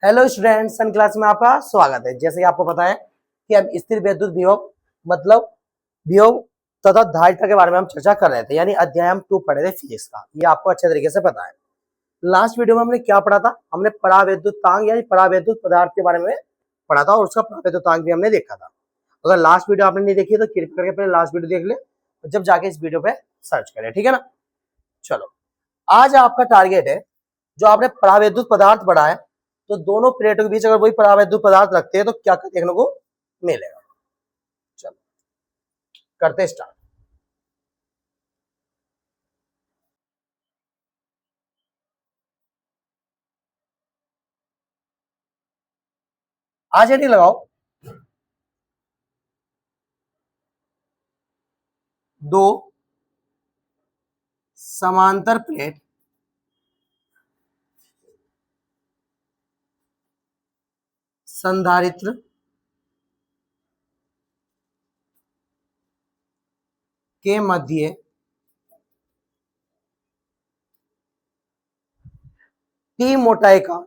Hello students, सन class में आपका स्वागत है। जैसे कि आपको पता है कि हम स्थिर वैद्युत विभव मतलब विभव तथा धारिता के बारे में हम चर्चा कर रहे थे, यानी अध्याय हम 2 पढ़े थे फिजिक्स का। ये आपको अच्छे तरीके से पता है। लास्ट वीडियो में हमने क्या पढ़ा था? हमने परावैद्युतांक यानी परावैद्युत पदार्थ के बारे में पढ़ा था और उसका परावैद्युतांक भी हमने देखा था। अगर लास्ट वीडियो आपने नहीं देखी तो कृपया करके पहले लास्ट वीडियो देख ले, जब जाके इस वीडियो पे सर्च करें, ठीक है ना। चलो, आज आपका टारगेट है, जो आपने परावैद्युत पदार्थ पढ़ा है, तो दोनों प्लेटों के बीच अगर वही परावैद्युत पदार्थ रखते हैं तो क्या देखने को मिलेगा। चलो करते स्टार्ट। आज हेडिंग लगाओ, दो समांतर प्लेट संधारित्र के मध्य टी मोटाई का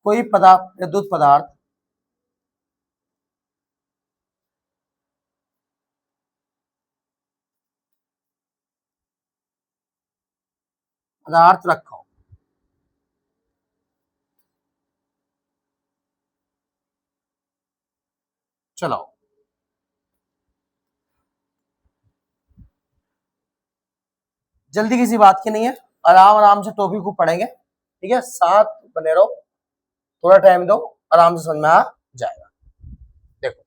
कोई विद्युत पदार्थ रखो। चलो, जल्दी किसी बात की नहीं है, आराम आराम से टॉपिक को पढ़ेंगे, ठीक है। साथ बने रहो, थोड़ा टाइम दो, आराम से समझ में आ जाएगा। देखो,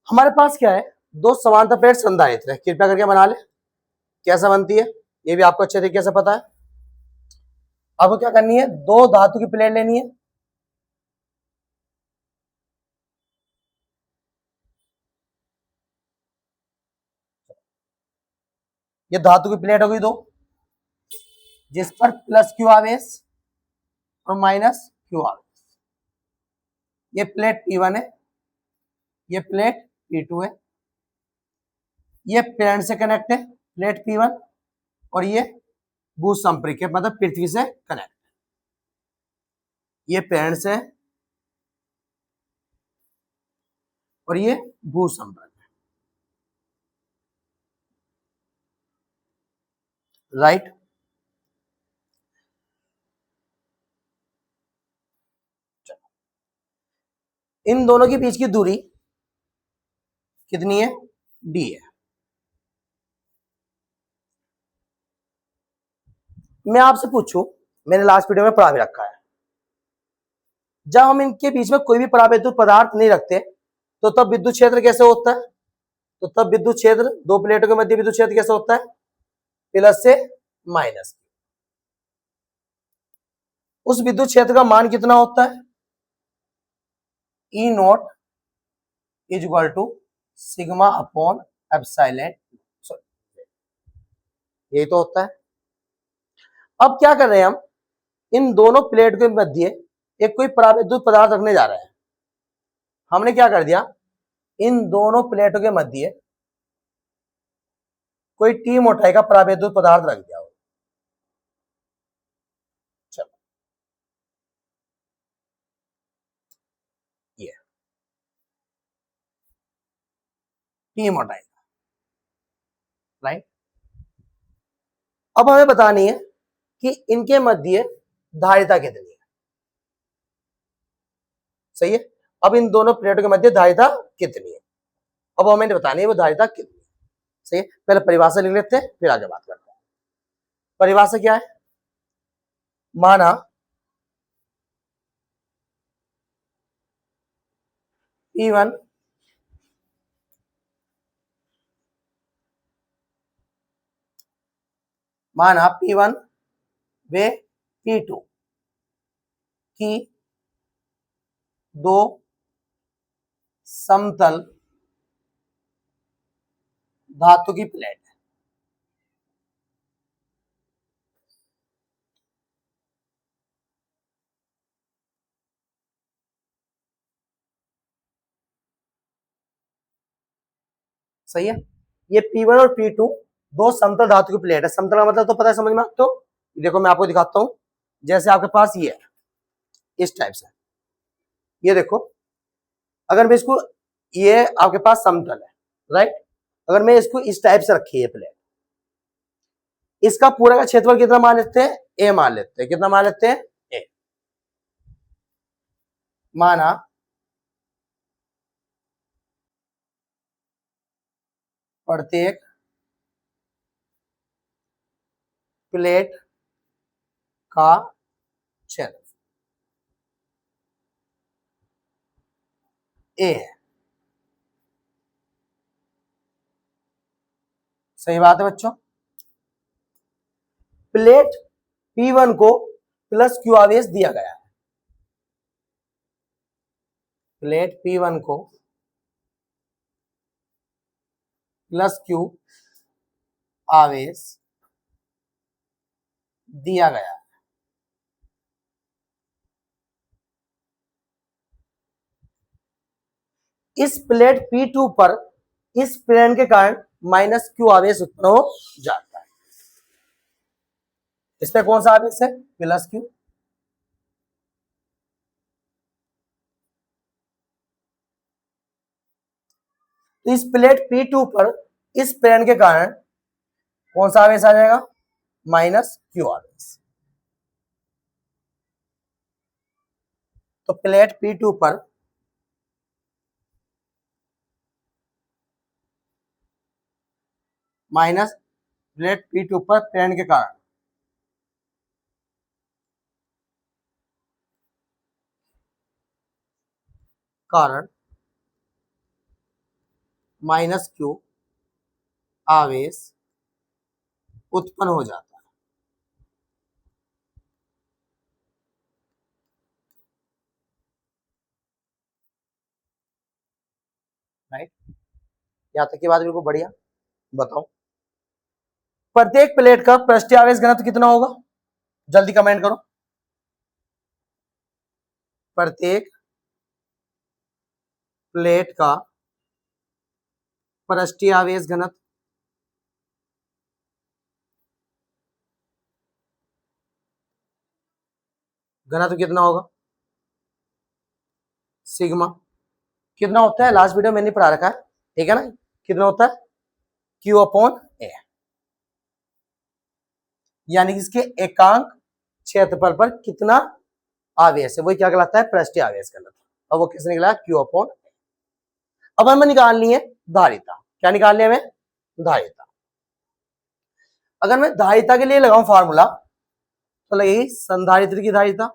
हमारे पास क्या है, दो समांतर प्लेट संधारित्र है। कृपया करके बना ले, कैसा बनती है ये भी आपको अच्छे तरीके से पता है। आपको क्या करनी है, दो धातु की प्लेट लेनी है। ये धातु की प्लेट होगी दो, जिस पर प्लस क्यू आवेश और माइनस क्यू आवेश। ये प्लेट P1 है, ये प्लेट P2 है। ये प्लेट से कनेक्ट है, प्लेट P1, और ये भू संपर्क है, मतलब पृथ्वी से कनेक्ट। ये प्लेट से और ये भू संपर्क है, राइट। इन दोनों के बीच की दूरी कितनी है? D है। मैं आपसे पूछूं, मैंने लास्ट वीडियो में पढ़ा भी रखा है, जब हम इनके बीच में कोई भी परावैद्युत पदार्थ नहीं रखते तो तब विद्युत क्षेत्र कैसे होता है? तो तब विद्युत क्षेत्र, दो प्लेटों के मध्य विद्युत क्षेत्र कैसे होता है? प्लस से माइनस। उस विद्युत क्षेत्र का मान कितना होता है? E0 is equal to sigma upon epsilon, यही तो होता है। अब क्या कर रहे हैं हम, इन दोनों प्लेट के मध्य एक कोई परावैद्युत पदार्थ रखने जा रहे हैं। हमने क्या कर दिया, इन दोनों प्लेटों के मध्य कोई टी मोटाई का परावैद्युत पदार्थ रख दिया। चलो, ये टी मोटाई, राइट। अब हमें बतानी है कि इनके मध्य धारिता कितनी है, सही है। अब इन दोनों प्लेटों के मध्य धारिता कितनी है, अब हमें बतानी है वो धारिता कितनी है, सही है। पहले परिभाषा लिख लेते हैं, फिर आगे बात करते हैं। परिभाषा क्या है? माना P1 माना P1 वे P2 की दो समतल धातु की प्लेट है, सही है। ये P1 और P2 दो समतल धातु की प्लेट है, समतल का मतलब तो पता है, समझ में आपको। देखो मैं आपको दिखाता हूं, जैसे आपके पास ये है इस टाइप से, ये देखो, अगर मैं इसको, ये आपके पास समतल है, राइट, अगर मैं इसको इस टाइप से रखी है प्लेट, इसका पूरा का क्षेत्रफल कितना मान लेते हैं, ए मान लेते हैं, कितना मान लेते हैं, ए। माना प्रत्येक प्लेट का क्षेत्र ए है, सही बात है बच्चों। प्लेट P1 को प्लस क्यू आवेश दिया गया है, प्लेट P1 को प्लस क्यू आवेश दिया गया है। इस प्लेट P2 पर इस प्लेन के कारण माइनस क्यू आवेश उत्पन्न हो जाता है। इस पे कौन सा आवेश है, प्लस क्यू। तो इस प्लेट P2 पर इस प्लेन के कारण कौन सा आवेश आ जाएगा, माइनस क्यू आवेश। तो प्लेट P2 पर माइनस, प्लेट P2 पर प्लेन के कारण माइनस क्यू आवेश उत्पन्न हो जाता है, राइट। यहां तक की बात बिल्कुल बढ़िया। बताओ प्रत्येक प्लेट का पृष्ठीय आवेश घनत्व कितना होगा, जल्दी कमेंट करो। प्रत्येक प्लेट का पृष्ठीय आवेश घनत्व कितना होगा, सिग्मा। कितना होता है, लास्ट वीडियो मैंने पढ़ा रखा है, ठीक है ना। कितना होता है, क्यू अपॉन ए, यानी कि इसके एकांक क्षेत्रफल पर कितना आवेश है, वही क्या कहलाता है, पृष्ठीय आवेश घनत्व। अब वो किसने निकला, क्यू अपॉन ए। अब हमें निकालनी है धारिता। क्या निकालनी है हमें, धारिता। अगर मैं धारिता के लिए लगाऊं फार्मूला, तो लगेगी संधारित्र की धारिता,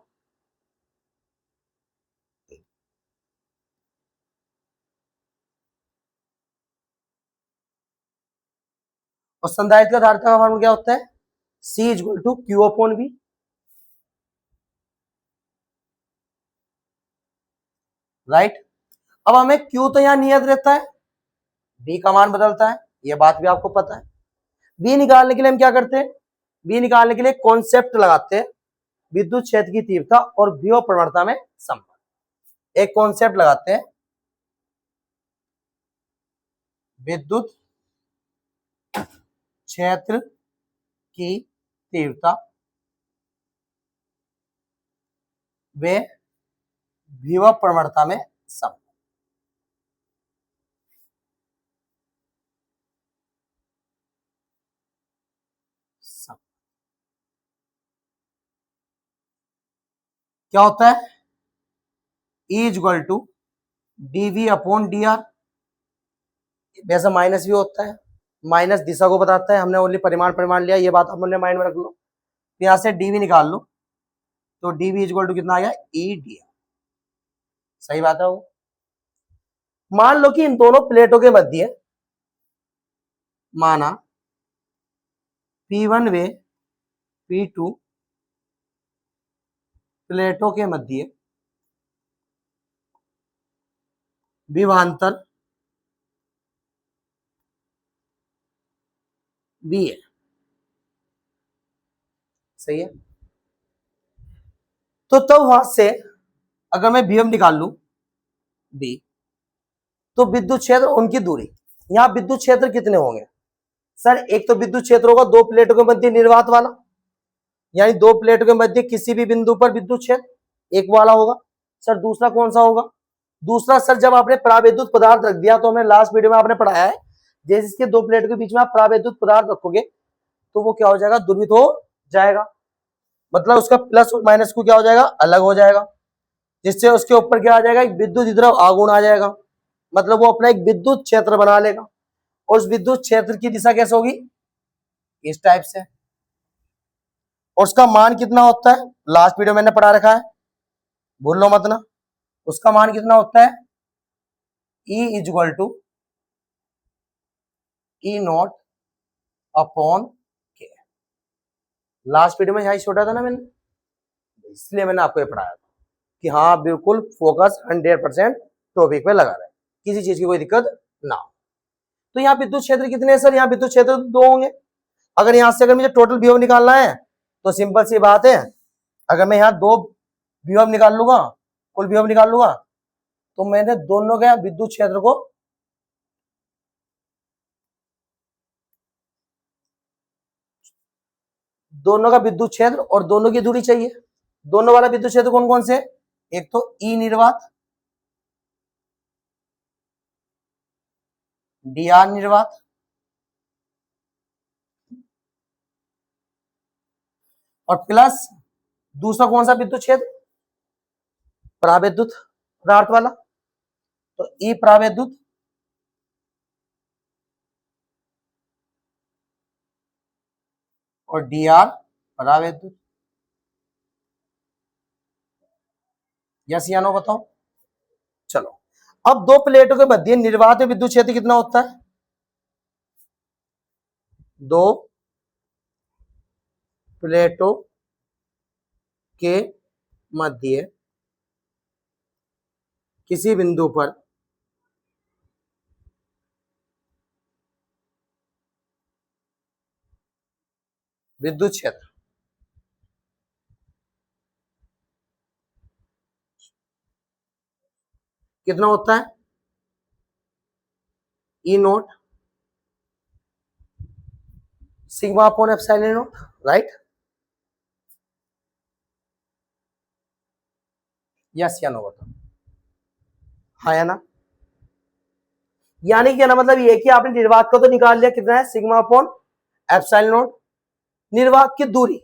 और संधारित्र का धारिता का फार्मूला क्या होता है, C equal to Q upon B, right. अब हमें Q तो यहां नियत रहता है, B का मान बदलता है, यह बात भी आपको पता है। B निकालने के लिए हम क्या करते हैं, B निकालने के लिए कॉन्सेप्ट लगाते हैं, विद्युत क्षेत्र की तीव्रता और विभव प्रवणता में संबंध। एक कॉन्सेप्ट लगाते हैं, विद्युत क्षेत्र की तीव्रता वे विभव प्रवणता में संबंध। क्या होता है, E equal to DV upon D R. वैसे माइनस भी होता है, माइनस दिशा को बताता है, हमने ओनली परिमाण लिया, ये बात अपने माइंड में रख लो। यहां से डीवी निकाल लो, तो डीवी इक्वल टू कितना आ गया, ई डी आर। सही बात है। वो मान लो कि इन दोनों प्लेटों के मध्य, माना P1 व P2 प्लेटों के मध्य विभवांतर बी है, सही है। तो तब वहां से अगर मैं विभव निकाल लू बी, तो विद्युत क्षेत्र, उनकी दूरी, यहां विद्युत क्षेत्र कितने होंगे, सर एक तो विद्युत क्षेत्र होगा दो प्लेटों के मध्य निर्वात वाला, यानी दो प्लेटों के मध्य किसी भी बिंदु पर विद्युत क्षेत्र एक वाला होगा। सर दूसरा कौन सा होगा? दूसरा सर जब आपने परावैद्युत पदार्थ रख दिया, तो हमें लास्ट वीडियो में आपने पढ़ाया है, जैसे इसके दो प्लेटों के बीच में आप परावैद्युत पदार्थ रखोगे तो वो क्या हो जाएगा? द्रवित हो जाएगा, मतलब उसका प्लस और माइनस को क्या हो जाएगा? अलग हो जाएगा, जिससे उसके ऊपर क्या आ जाएगा? एक विद्युत द्रव आघूर्ण आ जाएगा, मतलब वो अपना एक विद्युत क्षेत्र बना लेगा। और उस विद्युत क्षेत्र की दिशा कैसे होगी? इस टाइप से। और उसका मान कितना होता है? लास्ट वीडियो मैंने पढ़ा रखा है, भूल लो मत ना। उसका मान कितना होता है? E equal to E naught upon K. Last video में यही छोड़ा था ना मैंने, इसलिए मैंने आपको ये पढ़ाया था कि हाँ बिल्कुल फोकस 100% टॉपिक पे लगा रहे, किसी चीज की कोई दिक्कत ना हो। तो यहाँ विद्युत क्षेत्र कितने हैं सर? यहाँ विद्युत क्षेत्र दो होंगे। अगर यहाँ से अगर मुझे टोटल विभव निकालना है तो सिंपल सी बात है, अगर मैं यहाँ दो विभव निकाल लूंगा, कुल विभव निकाल लूंगा, तो मैंने दोनों के विद्युत क्षेत्र को दोनों का विद्युत क्षेत्र और दोनों की दूरी चाहिए। दोनों वाला विद्युत क्षेत्र कौन कौन से? एक तो ई निर्वात, डी आर निर्वात, और प्लस दूसरा कौन सा विद्युत क्षेत्र? परावैद्युत पदार्थ वाला, तो ई परावैद्युत और डी आर परावैद्युत। यस या नो बताओ। चलो अब दो प्लेटों के मध्य निर्वात विद्युत क्षेत्र कितना होता है? दो प्लेटों के मध्य किसी बिंदु पर विद्युत क्षेत्र कितना होता है? E not sigma upon epsilon not, right? Yes या नो बताओ। हाँ या ना? यानी क्या ना, मतलब ये कि आपने निर्वात को तो निकाल लिया, कितना है? Sigma upon epsilon note. निर्वात की दूरी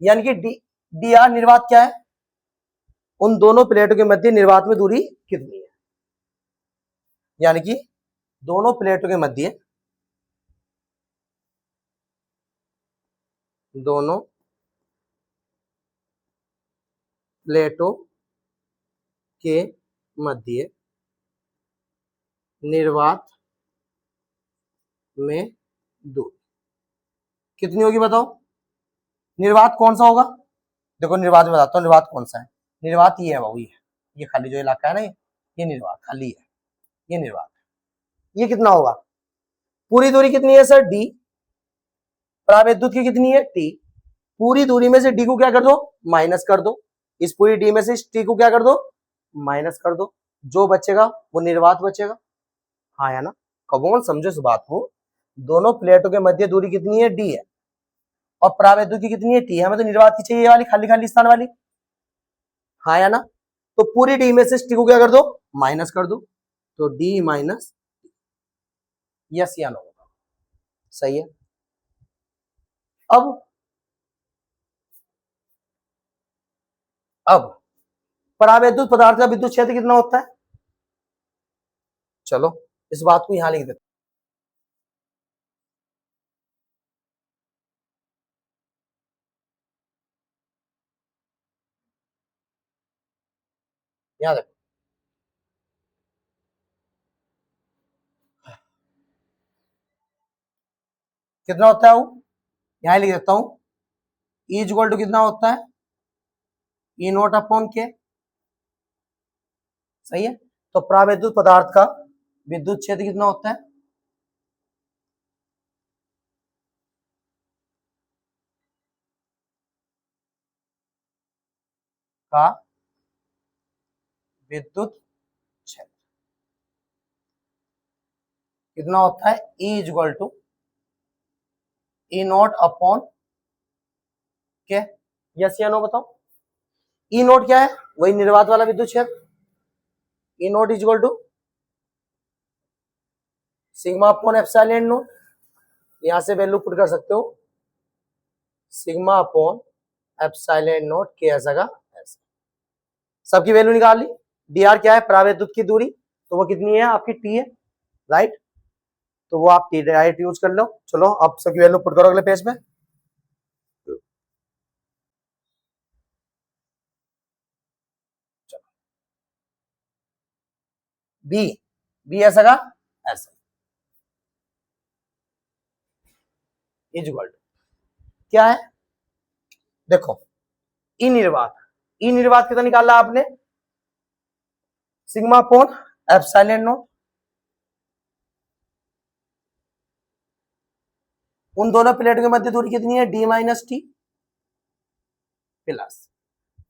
यानी कि डी आर निर्वात क्या है? उन दोनों प्लेटों के मध्य निर्वात में दूरी कितनी है? यानी कि दोनों प्लेटों के मध्य दोनों प्लेटों के मध्य निर्वात में दूरी कितनी होगी बताओ? निर्वात कौन सा होगा? देखो निर्वात में बताता हूँ, निर्वात कौन सा है। निर्वात ये है बाबू, ये खाली जो इलाका है ना, ये निर्वात खाली है, ये निर्वात है। ये कितना होगा? पूरी दूरी कितनी है सर? डी। परावैद्युत की कितनी है? टी। पूरी दूरी में से डी को क्या कर दो? माइनस कर दो। इस पूरी डी में से टी को क्या कर दो? माइनस कर दो। जो बचेगा वो निर्वात बचेगा। हाँ या ना? कबोन समझो इस बात को। दोनों प्लेटों के मध्य दूरी कितनी है? डी है। और परावैद्युत की कितनी है? टी। हमें तो निर्वात की चाहिए, वाली खाली खाली स्थान वाली। हाँ या ना? तो पूरी डी में से टी को क्या कर दो? माइनस कर दो, तो डी माइनस। यस या नो? सही है। अब परावैद्युत पदार्थ का विद्युत क्षेत्र कितना होता है? चलो इस बात को यहां लिख देते। यहां देखो, कितना होता है वो? यहां लिख देता हूं। E इक्वल टू कितना होता है? ई नोट अपॉन के। सही है। तो परावैद्युत पदार्थ का विद्युत क्षेत्र कितना होता है? का विद्युत क्षेत्र कितना होता है? E equal to E naught upon क्या, यस या नो बताओ। ई नॉट क्या है, वही निर्वात वाला विद्युत क्षेत्र, E not is equal to sigma upon epsilon not, यहां से वैल्यू पुट कर सकते हो सिग्मा अपॉन एप्सिलॉन नॉट के ऐसा का ऐसा, सबकी वैल्यू निकाल ली। dr क्या है, परावैद्युत की दूरी, तो वो कितनी है आपकी t है, राइट, तो वो आप टी डायरेक्ट यूज कर लो। चलो अब सबकी वैल्यू पुट करो अगले पेज पे। बी, बी ऐसा का ऐसा इज इक्वल टू क्या है, देखो ई निर्वात, ई निर्वात कितना निकाला आपने, सिग्मा अपॉन एप्सिलॉन नॉट, उन दोनों प्लेटों के मध्य दूरी कितनी है, डी माइनस टी, प्लस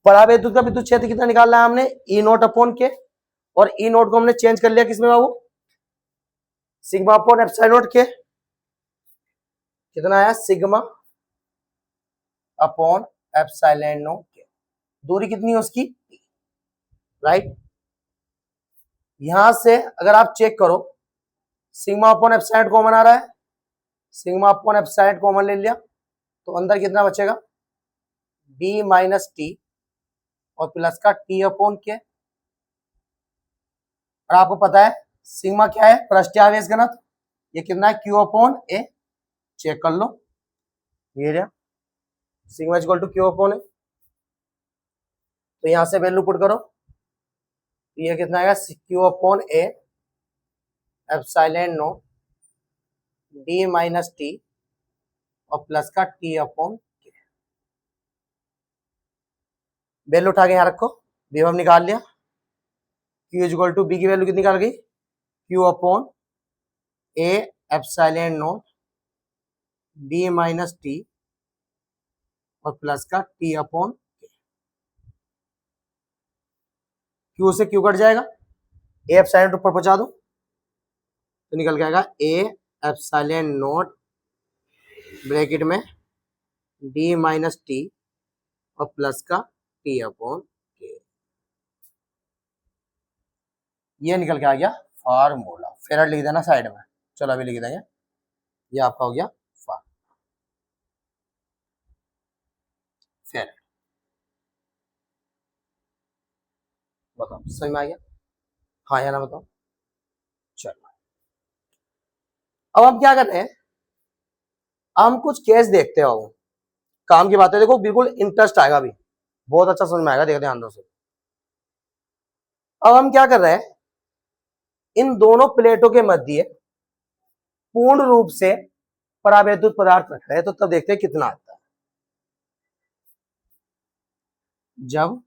परावैद्युत का विद्युत क्षेत्र कितना निकालना है हमने, ई नोट अपॉन के, और ई नोट को हमने चेंज कर लिया किसमें बाबू, सिग्मा अपॉन एप्सिलॉन नॉट के, कितना आया सिग्मा अपॉन एप्सिलॉन नॉट के, दूरी कितनी है उसकी, राइट। यहां से अगर आप चेक करो सिग्मा अपॉन एप्सिलॉन कॉमन आ रहा है, सिग्मा अपॉन एप्सिलॉन कॉमन ले लिया, तो अंदर कितना बचेगा, डी माइनस टी और प्लस का टी अपॉन के, और आपको पता है सिग्मा क्या है, पृष्ठीय आवेश घनत्व, ये कितना है क्यू अपॉन ए, चेक कर लो, ये रहा sigma equal to Q upon A, तो यहां से वैल्यू पुट करो, ये कितना आएगा Q upon A epsilon not D minus T और प्लस का टी अपॉन के, वैल्यू उठा के यहां रखो, विभव निकाल लिया, Q इक्वल टू बी की वैल्यू कितनी निकाल गई, Q upon A epsilon not D minus T और प्लस का टी अपॉन के, Q से Q कट जाएगा, ए एप्सिलॉन ऊपर पहुंचा दो तो निकल के आएगा ए एप्सिलॉन नॉट ब्रैकेट में डी माइनस टी और प्लस का टी अपॉन के, ये निकल के आ गया फार्मूला। फेराड लिख देना साइड में, चलो अभी लिख देंगे, ये आपका हो गया फेराड। बताओ समझ में आ गया, हाँ या ना बताओ। चलो अब हम क्या कर रहे हैं, हम कुछ केस देखते हो, काम की बात है, देखो बिल्कुल इंटरेस्ट आएगा, अभी बहुत अच्छा समझ में आएगा, देखो ध्यान से। अब हम क्या कर रहे हैं, इन दोनों प्लेटों के मध्य पूर्ण रूप से परावैद्युत पदार्थ रख रहे हैं, तो तब देखते हैं कितना आता है। जब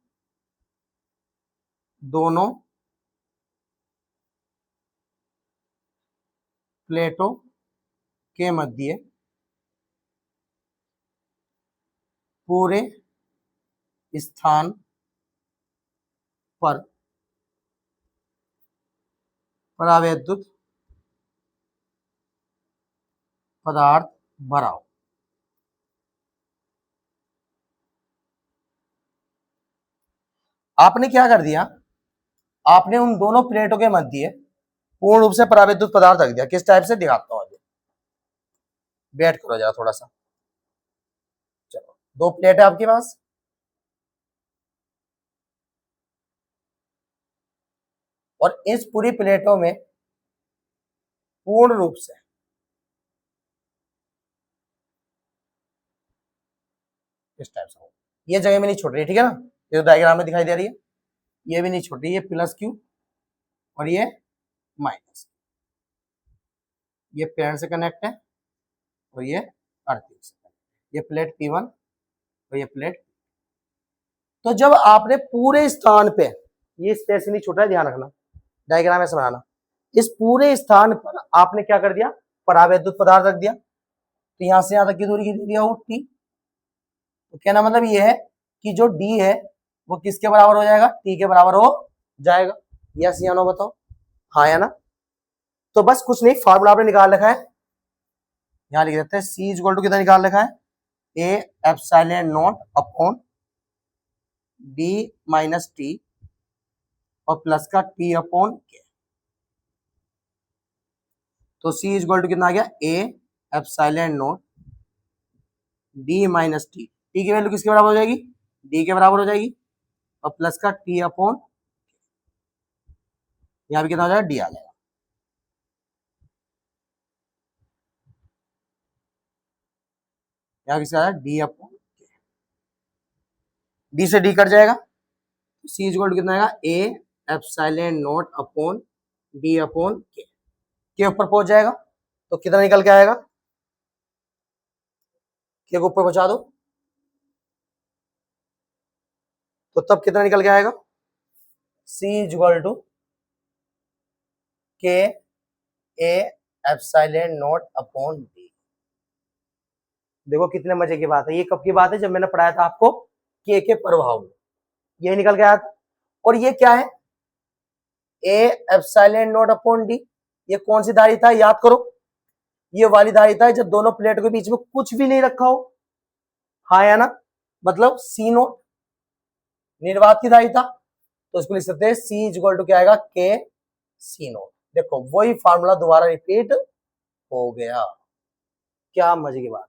दोनों प्लेटों के मध्य पूरे स्थान पर परावैद्युत पदार्थ भरा हो, आपने क्या कर दिया, आपने उन दोनों प्लेटों के मध्य पूर्ण रूप से परावैद्युत पदार्थ रख दिया। किस टाइप से दिखाता हूं, अभी वेट करो जरा थोड़ा सा। चलो दो प्लेट है आपके पास, और इस पूरी प्लेटों में पूर्ण रूप से इस टाइप से, ये जगह में नहीं छोड़ रही, ठीक है ना, ये तो डायग्राम में दिखाई दे रही है, ये भी नहीं छोड़ रही, ये प्लस क्यू और ये माइनस, ये पेरेंट से कनेक्ट है और ये अर्थिंग से, ये प्लेट P1 और ये प्लेट, तो जब आपने पूरे स्थान पे, ये स्पेस नहीं छूट रहा है, ध्यान रखना, डायग्राम ऐसे बनाना, इस पूरे स्थान पर आपने क्या कर दिया, परावैद्युत पदार्थ रख दिया, तो यहां से यहां तक की दूरी कितनी दिया हो, टी, तो कहना मतलब ये है कि जो डी है वो किसके बराबर हो जाएगा, टी के बराबर हो जाएगा, यस या नो बताओ, हाँ या ना। तो बस कुछ नहीं, फार्मूला आपने निकाल रखा है, यहाँ लिख देते हैं सी इज इक्वल टू कितना निकाल रखा है, A epsilon not upon B minus T और प्लस का टी अपॉन के। तो सी इज इक्वल टू कितना आ गया, A epsilon not D minus T, T की वैल्यू किसके बराबर हो जाएगी, डी के बराबर हो जाएगी, और प्लस का टी अपॉन, यहाँ भी कितना हो जाएगा, डी आ जाएगा। यहाँ किसका आ जाएगा, डी अपॉन, डी से डी कट जाएगा, सी इज इक्वल टू कितना आएगा, ए epsilon not upon D upon के ऊपर पहुंच जाएगा, तो कितना निकल के आएगा, के ऊपर पहुंचा दो तो तब कितना निकल के आएगा, सी इज इक्वल टू के ए एप्सिलॉन नॉट अपॉन डी। देखो कितने मजे की बात है, ये कब की बात है, जब मैंने पढ़ाया था आपको के प्रभाव में, ये निकल के आया था। और ये क्या है, A epsilon not upon D, ये कौन सी धारिता है याद करो, ये वाली धारिता है जब दोनों प्लेट के बीच में कुछ भी नहीं रखा हो, हाँ या ना, मतलब सी नोट निर्वात की धारिता, तो इसको लिख सकते हैं सी इज इक्वल टू क्या आएगा, के सी नोट। देखो वही फार्मूला दोबारा रिपीट हो गया, क्या मजे की बात,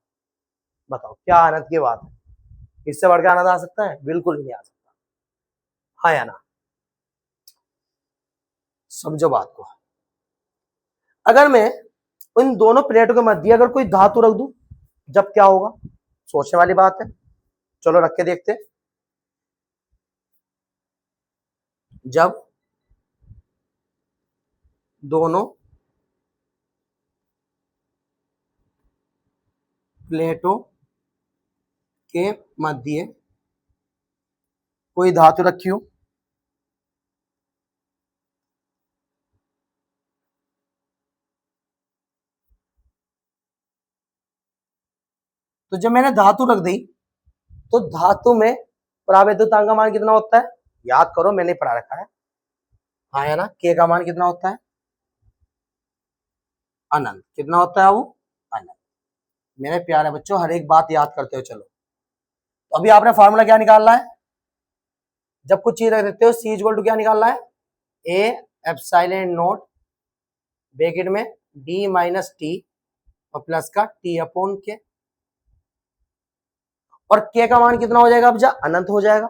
बताओ क्या आनंद की बात है, इससे बढ़कर आनंद आ सकता है, बिल्कुल नहीं आ सकता, हाँ या ना। समझो बात को, अगर मैं इन दोनों प्लेटों के मध्य अगर कोई धातु रख दूं, जब क्या होगा, सोचने वाली बात है, चलो रख के देखते हैं। जब दोनों प्लेटों के मध्य कोई धातु रखी हो, तो जब मैंने धातु रख दी तो धातु में परावैद्युतांक का मान कितना होता है, याद करो मैंने पढ़ा रखा है, हाँ है ना, के का मान कितना होता है, अनंत, कितना होता है वो, अनंत। मेरे प्यारे बच्चों हर एक बात याद करते हो, चलो तो अभी आपने फॉर्मूला क्या निकालना है, जब कुछ चीज रख देते हो सी इक्वल टू क्या निकालना है, ए एप्सिलॉन नॉट ब्रैकेट में डी माइनस टी और प्लस का टी अपॉन के, और के का मान कितना हो जाएगा, अब जा अनंत हो जाएगा,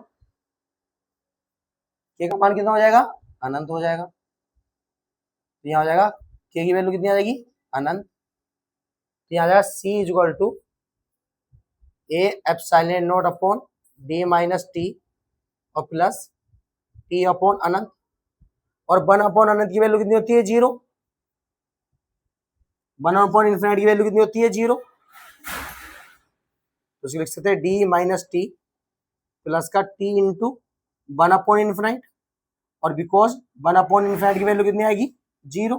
के का मान कितना हो जाएगा, अनंत हो जाएगा, तो यहाँ हो जाएगा के की वैल्यू कितनी आ जाएगी, अनंत, तो यहाँ आ जाएगा C is equal to A epsilon not upon D minus T और प्लस टी अपॉन अनंत, और वन अपॉन अनंत की वैल्यू कितनी होती है, जीरो, वन अपॉन इन्फिनिटी की वैल्यू कितनी होती है, जीरो, तो लिख सकते हैं डी माइनस टी प्लस का T into one upon infinite, और बिकॉज वन अपॉन इन्फिनिट की वैल्यू कितनी आएगी, जीरो,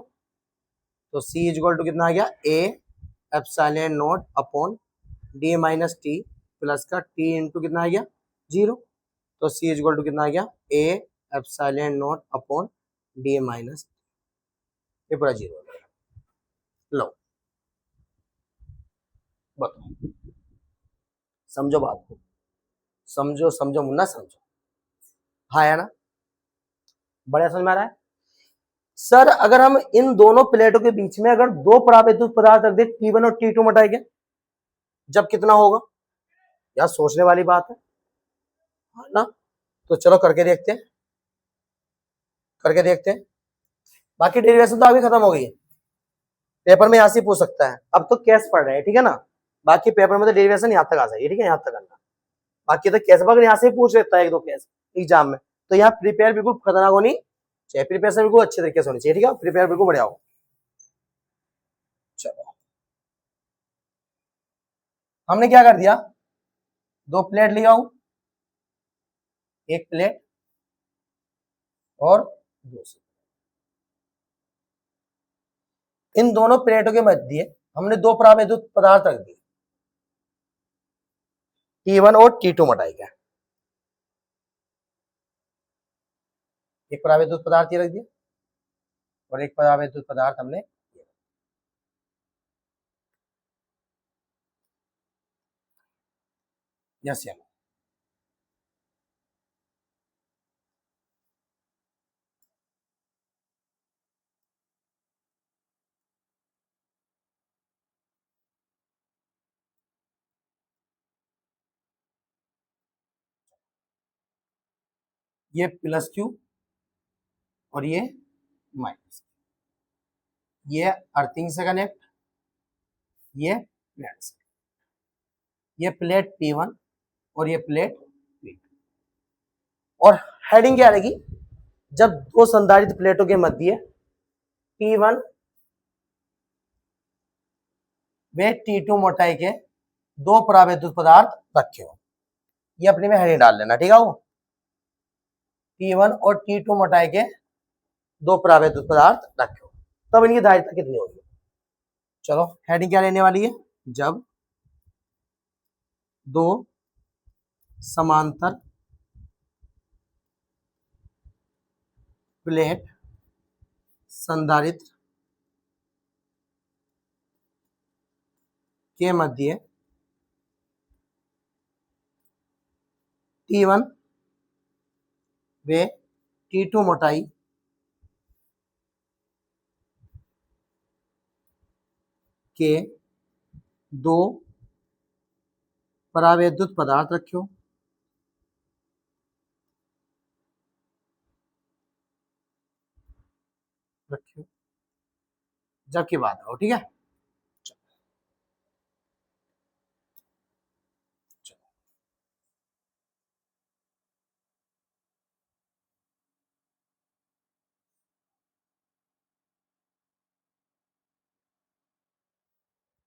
तो सी इज इक्वल टू कितना आ गया, A epsilon not upon D minus T plus का टी इंटू कितना आ गया, जीरो, तो सी इज इक्वल टू कितना आ गया, A epsilon not upon D minus, ये पूरा जीरो हो गया। लो बताओ, समझो बात को, समझो समझो मुन्ना समझो, हाँ है ना, बढ़िया समझ में आ रहा है। सर अगर हम इन दोनों प्लेटों के बीच में अगर दो परावैद्युत पदार्थ रख दे T1 और T2 मिटाएंगे, जब कितना होगा, यार सोचने वाली बात है ना, तो चलो करके देखते हैं, करके देखते हैं, बाकी डेरिवेशन तो अभी खत्म हो गई है, पेपर में यहां से पूछ सकता है, अब तो कैसे पढ़ रहे हैं, ठीक है ना, बाकी पेपर में तो डेरिवेशन यहां तक आ जाएगी, ठीक है, यहां तक करना, बाकी तो कैसे अगर यहाँ से पूछ लेता है एक दो केस एग्जाम में, तो यहाँ प्रिपेयर बिल्कुल खतरनाक होनी चाहिए, प्रिपरेशन बिल्कुल अच्छे तरीके से होनी चाहिए, ठीक है, प्रिपेयर बिल्कुल बढ़िया हो। चलो हमने क्या कर दिया, दो प्लेट लिया हूं, एक प्लेट और दूसरी, इन दोनों प्लेटों के मध्य हमने दो परावैद्युत पदार्थ रख दिए, T1 और T2 मिटाएंगे, एक परावैद्युत पदार्थ ये रख दिया और एक परावैद्युत पदार्थ हमने, यस या नो? ये प्लस क्यू और ये माइनस, ये अर्थिंग से कनेक्ट, ये प्लेट से, ये प्लेट P1 और ये प्लेट P2। और हेडिंग क्या रहेगी? जब दो संधारित प्लेटों के मध्य T1 वे T2 मोटाई के दो परावैद्युत पदार्थ रखे हो, ये अपने में हेडिंग डाल लेना, ठीक है? वो T1 और T2 मोटाई के दो परावैद्युत पदार्थ रखे हो, तब इनकी धारिता कितनी होगी? चलो हेडिंग क्या लेने वाली है? जब दो समांतर प्लेट संधारित्र के मध्य T1 वे T2 मोटाई के दो परावैद्युत पदार्थ रखियो, जब की बात हो, ठीक है?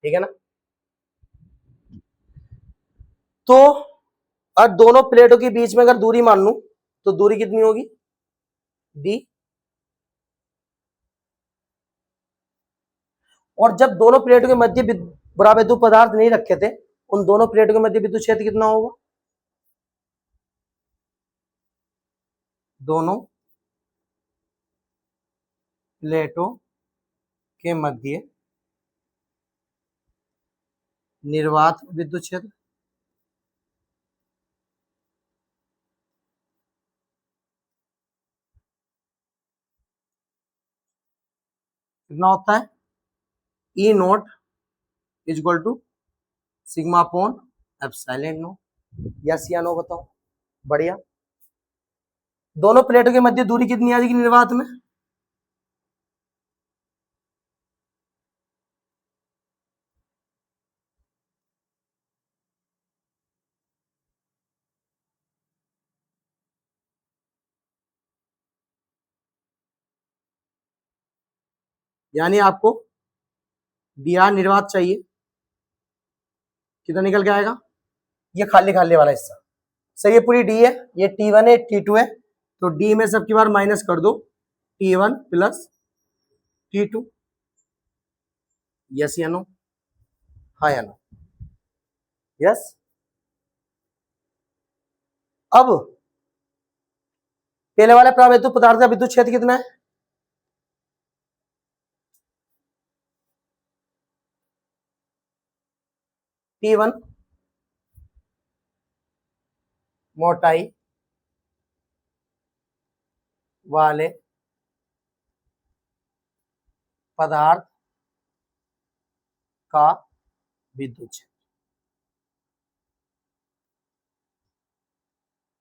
ठीक है ना? तो अब दोनों प्लेटों के बीच में अगर दूरी मान लूं तो दूरी कितनी होगी? d। और जब दोनों प्लेटों के मध्य परावैद्युत पदार्थ नहीं रखे थे, उन दोनों प्लेटों के मध्य विद्युत क्षेत्र कितना होगा? दोनों प्लेटों के मध्य निर्वात विद्युत क्षेत्र कितना होता है? E not is equal to sigma upon epsilon no. Yes या नो बताओ? बढ़िया। दोनों प्लेटों के मध्य दूरी कितनी आ जाएगी निर्वात में? यानी आपको डी आर निर्वात चाहिए, कितना निकल के आएगा? ये खाली खाली वाला हिस्सा सर, ये पूरी डी है, ये T1 है, T2 है, तो डी में सबकी बार माइनस कर दो, T1 प्लस T2। यस या नो? हाँ या नो? यस। अब पहले वाले परावैद्युत पदार्थ का विद्युत क्षेत्र कितना है? T1 मोटाई वाले पदार्थ का विद्युत क्षेत्र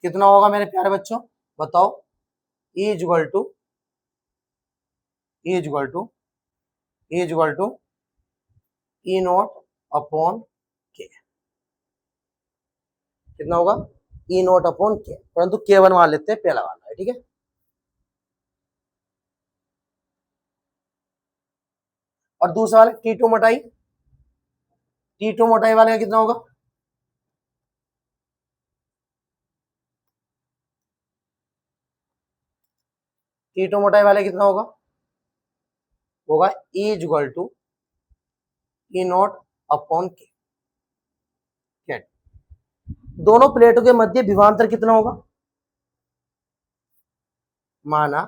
कितना होगा मेरे प्यारे बच्चों? बताओ। E equal to E equal to E equal to E naught upon K. कितना होगा? ई नॉट अपॉन के, परंतु के बनवा लेते हैं, पहला वाला है, ठीक है? और दूसरा वाला T2 मोटाई, T2 मोटाई वाले का कितना होगा? T2 मोटाई वाले कितना होगा? होगा E equal to E naught upon K. दोनों प्लेटों के मध्य विभवांतर कितना होगा? माना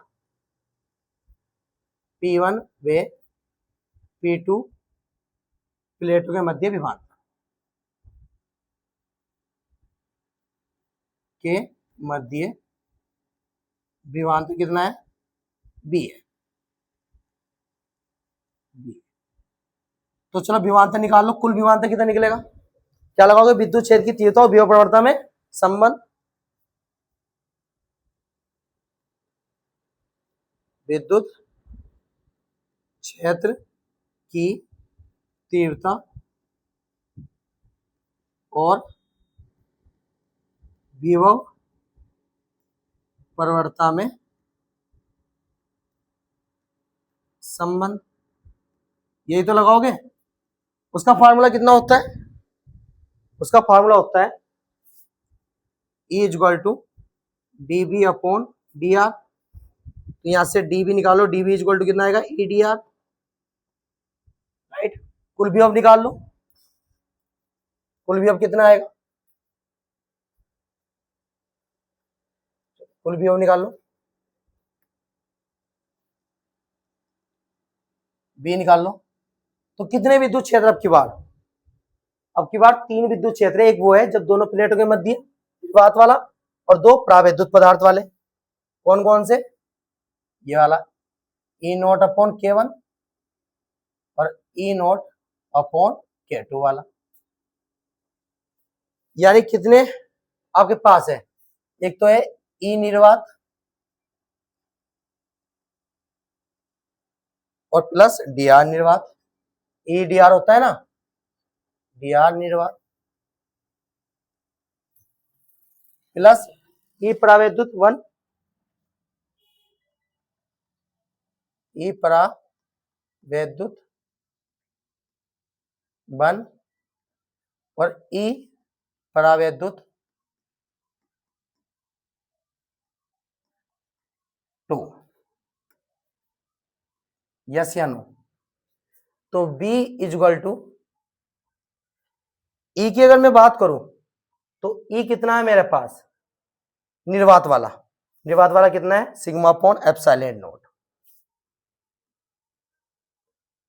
P1 व P2 प्लेटों के मध्य विभवांतर, के मध्य विभवांतर कितना है, बी है, बी। तो चलो विभवांतर निकाल लो, कुल विभवांतर कितना निकलेगा, क्या लगाओगे, विद्युत क्षेत्र की तीव्रता और विभव प्रवणता में संबंध, विद्युत क्षेत्र की तीव्रता और विभव प्रवणता में संबंध, यही तो लगाओगे। उसका फार्मूला कितना होता है, उसका फार्मूला होता है E equal to D B upon D R. तो यहां से डी बी निकालो, डी बी इक्वल टू कितना आएगा, ई डी आर, राइट। कुल विभव निकाल लो, कुल विभव कितना आएगा, कुल विभव निकाल लो, बी निकाल लो। तो कितने विद्युत क्षेत्र अब की बार 3 विद्युत क्षेत्र है, एक वो है जब दोनों प्लेटों के मध्य विभवात वाला, और 2 प्राविद्युत पदार्थ वाले। कौन कौन से, ये वाला ई नोट अपॉन K1 और ई नोट अपॉन K2 वाला। यानी कितने आपके पास है, एक तो है ई निर्वात और प्लस डी आर निर्वात। ई डी आर होता है ना, डी आर निर्वात प्लस ई परावैद्युत 1, ई परावैद्युत 1 और ई परावैद्युत 2। यस या नो। तो B इक्वल टू ई की अगर मैं बात करूं तो ई कितना है मेरे पास, निर्वात वाला कितना है, सिग्मा अपॉन एप्सिलॉन नॉट।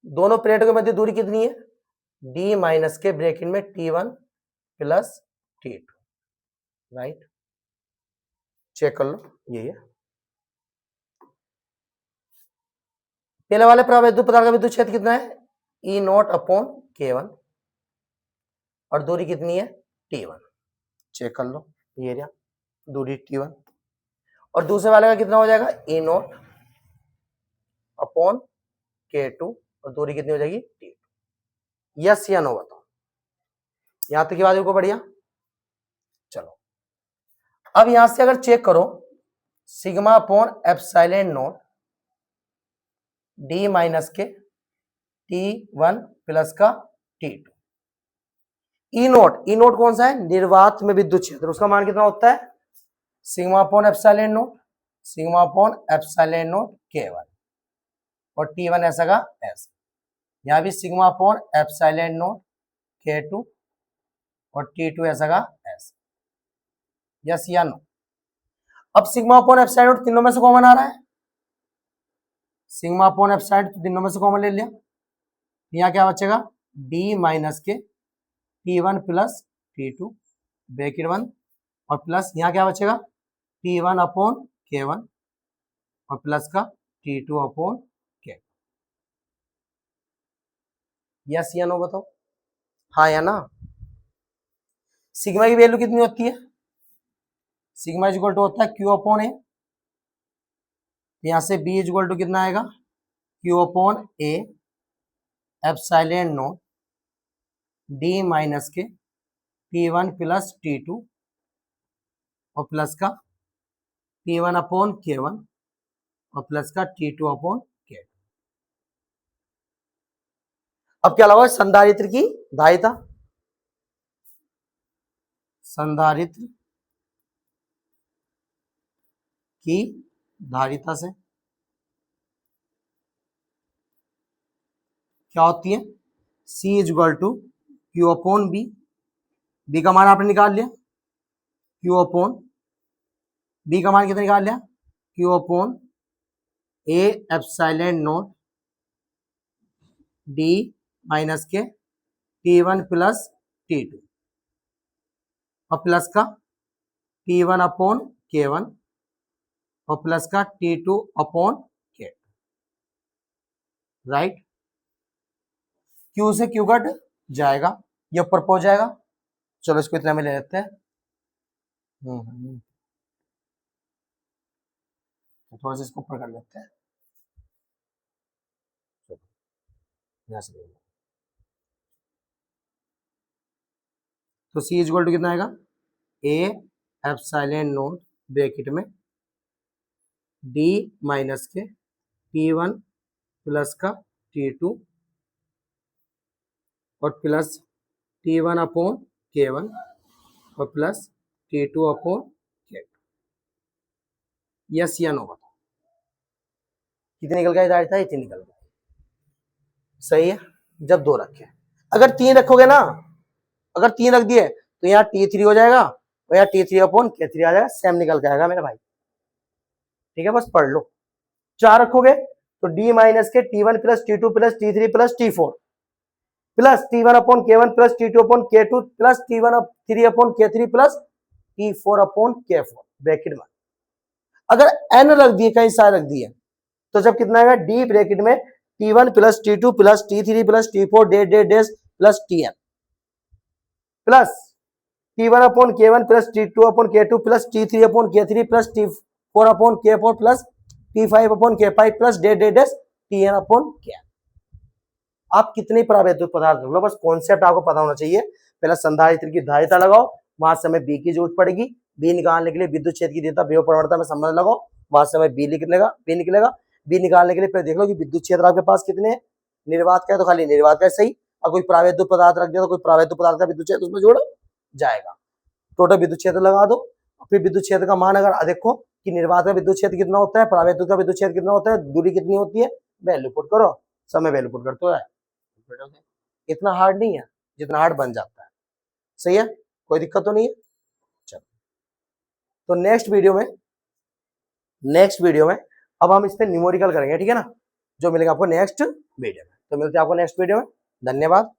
दोनों प्लेटों के मध्य दूरी कितनी है, डी माइनस के ब्रैकेट में T1 plus T2, right. Check कर लो, यही है। पहले वाले प्रावैद्युत पदार्थ का विद्युत क्षेत्र कितना है, ई नॉट अपॉन K1 और दूरी कितनी है, T1। चेक कर लो, ये एरिया दूरी T1। और दूसरे वाले का कितना हो जाएगा, ई नॉट अपॉन K2 और दूरी कितनी हो जाएगी, T2। यस या नो बताओ, यहां तक की बात को बढ़िया। चलो अब यहां से अगर चेक करो, sigma upon epsilon not D minus के T1 प्लस का T2। ई नोट कौन सा है, निर्वात में विद्युत क्षेत्र, उसका मान कितना होता है, sigma upon epsilon note K1 और T1 ऐसा का ऐसा। यहां भी sigma upon epsilon note K2 और T2 ऐसा का ऐसा। यस या नो। अब सिग्मा अपॉन एप्सिलॉन नोट तीनों में से कॉमन आ रहा है, सिग्मा अपॉन एप्सिलॉन तीनों में से कॉमन ले लिया। यहां क्या बचेगा, डी माइनस के T1 प्लस T2 ब्रैकेट 1 और प्लस यहां क्या बचेगा, T1 अपॉन K1 और प्लस का T2 अपॉन K। यस या नो बताओ, हाँ या ना। सिग्मा की वैल्यू कितनी होती है, सिग्मा इक्वल टू होता है Q अपॉन ए। यहां से B इक्वल टू कितना आएगा, Q upon A epsilon note D minus के T1 प्लस T2 और प्लस का T1 अपॉन K1 और प्लस का T2 अपॉन K2। अब क्या लगा, संधारित्र की धारिता, संधारित्र की धारिता से क्या होती है, C equal to Q upon B. B का मान आपने निकाल लिया, Q अपॉन बी का मान कितना निकाल लिया, Q upon A epsilon note D minus के T1 प्लस T2 और प्लस का T1 अपॉन K1 और प्लस का T2 upon K, right. Q से Q कट जाएगा, ये ऊपर पहुंच जाएगा। चलो इसको इतना में ले लेते हैं। थोड़ा सा इसको ऊपर कर लेते हैं। यहाँ से तो C इज इक्वल टू कितना आएगा, A एप्सिलॉन नोट ब्रैकेट में D माइनस के T1 प्लस का T2 और प्लस T1 अपॉन K1 और plus T2 upon K2। Yes या नो बताओ, कितने निकल गया था, इतने निकल गया, सही है। जब 2 रखे, अगर 3 रखोगे ना, अगर 3 रख दिए तो यहाँ T3 हो जाएगा और यहाँ T3 अपॉन K3 आ जाएगा, सेम निकल के आएगा मेरे भाई, ठीक है। बस पढ़ लो। 4 रखोगे तो D माइनस के T1 plus T2 plus T3 plus T4 plus T1 upon K1 plus T2 upon K2 plus T1 3 upon K3 plus T4 upon K4 bracket में। अगर n रख दिए, कहीं सारे रख दिए, तो जब कितना आएगा, D ब्रैकेट में T1 plus T2 plus T3 plus T4 dash dash dash plus Tn plus T1 upon K1 plus T2 upon K2 plus T3 upon K3 plus T4 upon K4 plus T5 upon K5 plus dash dash dash Tn upon Kn। आप कितने प्रावैद्युत पदार्थ रख लो, बस concept आपको पता होना चाहिए। पहले संधारित्र की धारिता लगाओ, वहां से हमें बी की जरूरत पड़ेगी, बी निकालने के लिए विद्युत क्षेत्र की देता विभव प्रवणता में संबंध लगाओ, वहां से हमें बी निकलेगा, बी निकालने के लिए पहले देख लो कि विद्युत क्षेत्र आपके पास कितने हैं, निर्वात का है तो खाली निर्वात का सही, और कोई प्रावैद्युत पदार्थ रख दिया तो कोई प्रावैद्युत पदार्थ का विद्युत क्षेत्र उसमें जोड़ जाएगा। टोटल विद्युत क्षेत्र लगा दो, फिर विद्युत क्षेत्र का मान अगर देखो कि निर्वात का विद्युत क्षेत्र कितना होता है, प्रावैद्युत का विद्युत क्षेत्र कितना होता है, दूरी कितनी होती है, वैल्यू पुट करो, समय वैल्यू पुट करते हो। इतना हार्ड नहीं है जितना हार्ड बन जाता है, सही है, कोई दिक्कत तो नहीं है। चलो तो नेक्स्ट वीडियो में अब हम इस पे न्यूमेरिकल करेंगे, ठीक है ना, जो मिलेगा आपको नेक्स्ट वीडियो में। तो मिलते हैं आपको नेक्स्ट वीडियो में, धन्यवाद।